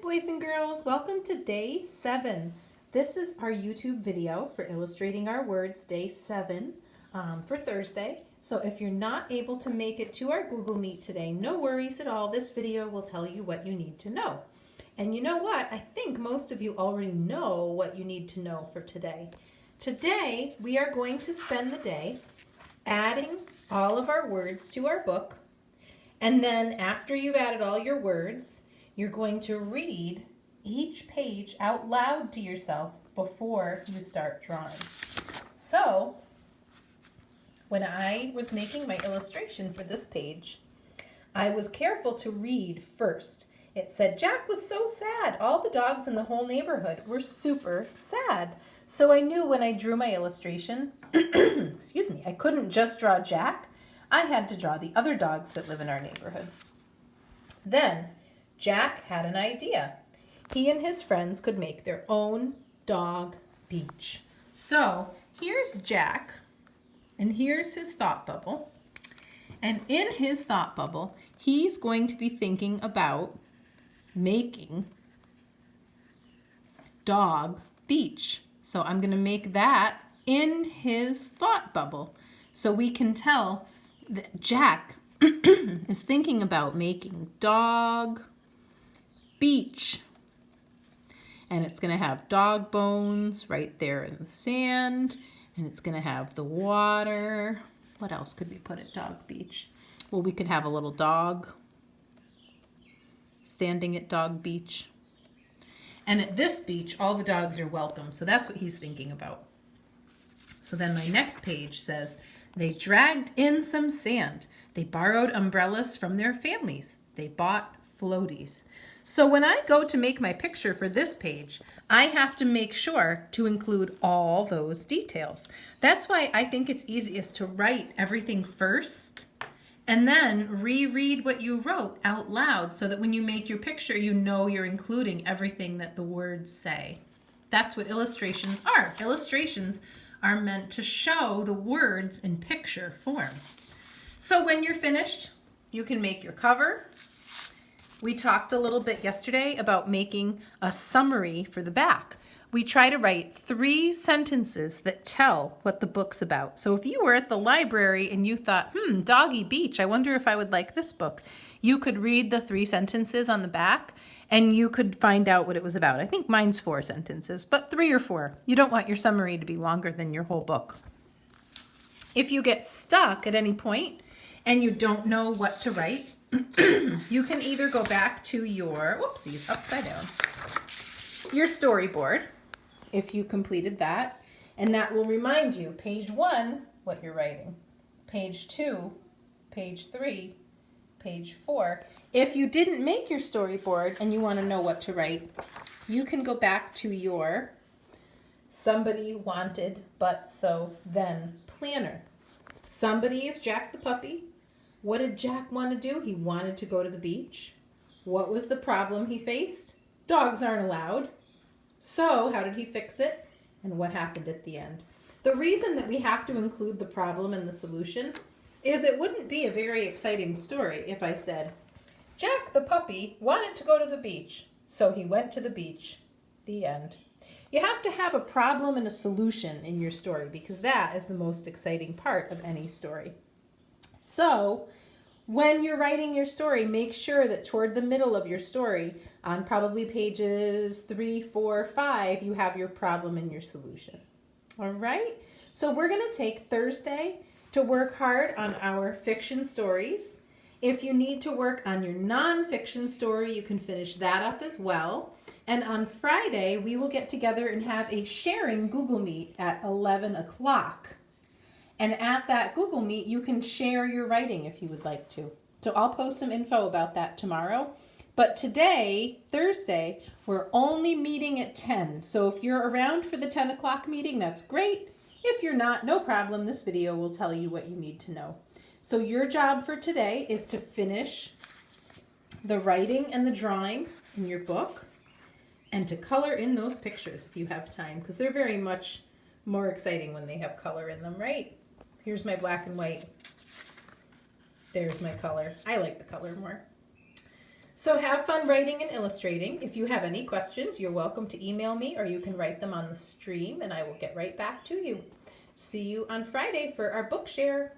Boys and girls, welcome to day 7. This is our YouTube video for illustrating our words day 7 for Thursday. So if you're not able to make it to our Google Meet today, no worries at all. This video will tell you what you need to know. And you know what? I think most of you already know what you need to know for today. Today, we are going to spend the day adding all of our words to our book. And then after you've added all your words, you're going to read each page out loud to yourself before you start drawing. So, when I was making my illustration for this page, I was careful to read first. It said, Jack was so sad. All the dogs in the whole neighborhood were super sad. So I knew when I drew my illustration, excuse me, I couldn't just draw Jack. I had to draw the other dogs that live in our neighborhood. Then, Jack had an idea. He and his friends could make their own dog beach. So here's Jack, and here's his thought bubble. And in his thought bubble, he's going to be thinking about making dog beach. So I'm going to make that in his thought bubble so we can tell that Jack is thinking about making dog beach. And it's going to have dog bones right there in the sand, and it's going to have the water. What else could we put at dog beach? Well, we could have a little dog standing at dog beach. And at this beach, all the dogs are welcome. So that's what he's thinking about. So then my next page says, they dragged in some sand. They borrowed umbrellas from their families. They bought floaties. So when I go to make my picture for this page, I have to make sure to include all those details. That's why I think it's easiest to write everything first and then reread what you wrote out loud so that when you make your picture, you know you're including everything that the words say. That's what illustrations are. Illustrations are meant to show the words in picture form. So when you're finished, you can make your cover. We talked a little bit yesterday about making a summary for the back. We try to write 3 sentences that tell what the book's about. So if you were at the library and you thought, Doggy Beach, I wonder if I would like this book, you could read the 3 sentences on the back and you could find out what it was about. I think mine's 4 sentences, but 3 or 4. You don't want your summary to be longer than your whole book. If you get stuck at any point and you don't know what to write, you can either go back to your, whoopsies, upside down, your storyboard, if you completed that, and that will remind you, page 1, what you're writing, page 2, page 3, page 4. If you didn't make your storyboard and you want to know what to write, you can go back to your somebody wanted but so then planner. Somebody is Jack the puppy. What did Jack want to do? He wanted to go to the beach. What was the problem he faced? Dogs aren't allowed. So how did he fix it? And what happened at the end? The reason that we have to include the problem and the solution is it wouldn't be a very exciting story if I said, Jack the puppy wanted to go to the beach, so he went to the beach. The end. You have to have a problem and a solution in your story because that is the most exciting part of any story. So when you're writing your story, make sure that toward the middle of your story, on probably pages 3, 4, 5, you have your problem and your solution. All right? So we're going to take Thursday to work hard on our fiction stories. If you need to work on your nonfiction story, you can finish that up as well. And on Friday, we will get together and have a sharing Google Meet at 11 o'clock. And at that Google Meet, you can share your writing if you would like to. So I'll post some info about that tomorrow. But today, Thursday, we're only meeting at 10. So if you're around for the 10 o'clock meeting, that's great. If you're not, no problem. This video will tell you what you need to know. So your job for today is to finish the writing and the drawing in your book and to color in those pictures if you have time, because they're very much more exciting when they have color in them, right? Here's my black and white. There's my color. I like the color more. So have fun writing and illustrating. If you have any questions, you're welcome to email me or you can write them on the stream and I will get right back to you. See you on Friday for our book share.